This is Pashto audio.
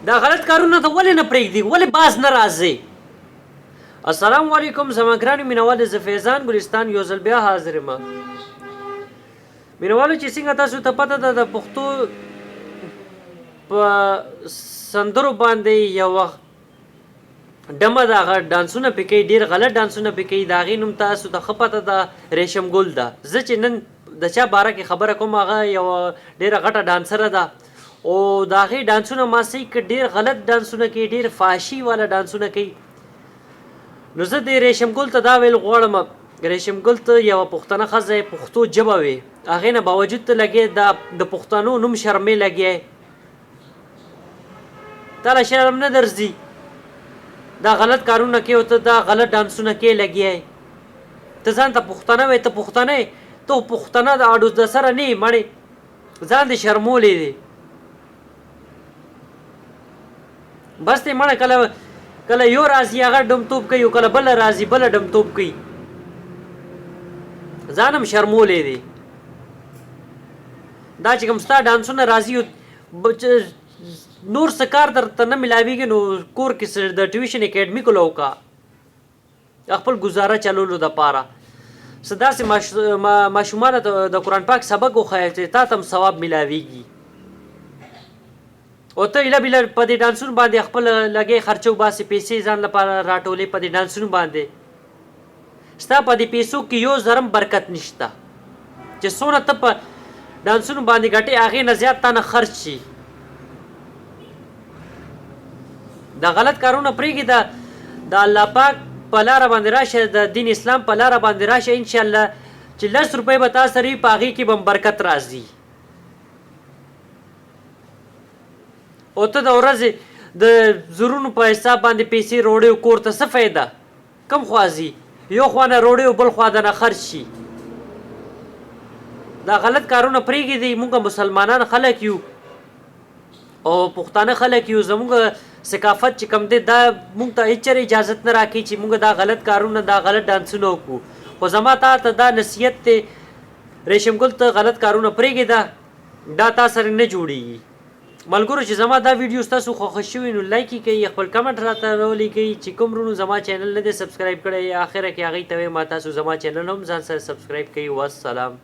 دا غلط کارونه ته ولې نه پرېږدي؟ ولې باز نه راځي؟ السلام علیکم زما ګرانو مینوالو، زه فیضان ګلستان یو ځل بیا حاضر یم. مینوالو چې څنګه تاسو ته پته ده د پښتو په سندرو باندې یو وخت ډمه د هغه ډانسونه پې کوي، ډېر غلط ډانسونه پې کوي. د هغې نوم تاسو ته ښه پته ده ریشم ګل ده. زه چې نن د چا باره کې خبره کوم هغه یوه ډېره غټه ډانسره ده او د هغې ډانسونه ما صحیح که ډېر غلط ډانسونه کوي، ډېر فحاشي والا ډانسونه کوي. نو زه د ریشم ګل ته دا ویل غواړم، ریشم ګل ته یوه پښتنه ښځه پښتو ژبه وي، هغې نه باوجود ته لګې د پښتنو نوم شرمې لګی، تا له شرم نه درځي؟ دا غلط کارونه کوي او ته دا غلط ډانسونه کوي لګی. ته ځان ته پښتنه وایې، ته پښتنه یې، ته پښتنه د اډو د سره نه یې مړې، ځان دې شرمولی دی. بس دی مړه، کله یو راځي هغه ډمتوب کوي او کله بله راځي بله ډمتوب کوي، ځان هم شرمولی دی. دا چې کوم ستا ډانسونه راځي نور څه کار درته نه میلاویږي نو کور کې د ټیوشن اکیډمي کوله وکړه، خپل ګزاره چلولو دپاره. څه داسې ماشومانو ته د قرآن پاک سبق وښایه چې تا ته هم ثواب میلاویږي. او ته ایله بیله په دې ډانسونو باندې خپل لګې خرچه وباسې، پیسې ځان لپاره راټولې په دې ډانسونو باندې. ستا په دې پیسو کې یو ذرم برکت نشته چې څونه ته په ډانسونو باندې ګټې هغې نه زیات تا نه خرچ شي. دا غلط کارونه پرېږدي، د الله پاک په لاره باندې راشه، د دین اسلام په لاره باندې راشه، انشاءالله چې 10 روپۍ به تا سره وي په هغې کې به برکت راځي. او ته د ورځې د زرونو په حساب باندې پیسې روړې او کور ته څه فایده؟ کم خوا ځي؟ یو خوا نه روړې او بل خوا دنه خرچ شي. دا غلط کارونه پرېږدي. موږ مسلمانان خلک یو او پښتانه خلک یو، زموږ ثقافت چې کوم دی دا موږ ته هېڅ چېرې اجازت نه راکوي چې موږ دا غلط کارونه دا غلط ډانسونه وکړو. خو زما تا ته دا نصیحت دی ریشم ګل ته غلط کارونه پرېږده، دا تا سره نه جوړېږي. ملګرو چې زما دا ویډیو ستاسو خوښه شوي نو لایک یې کوئ، خپل کمنټ راته راولیکئ. چې کوم ورونو زما چینل نه دی سبسکرایب کړی، اخره کې هغوی ته وایم تاسو زما چینل هم ځان سره سبسکرایب کوئ. والسلام.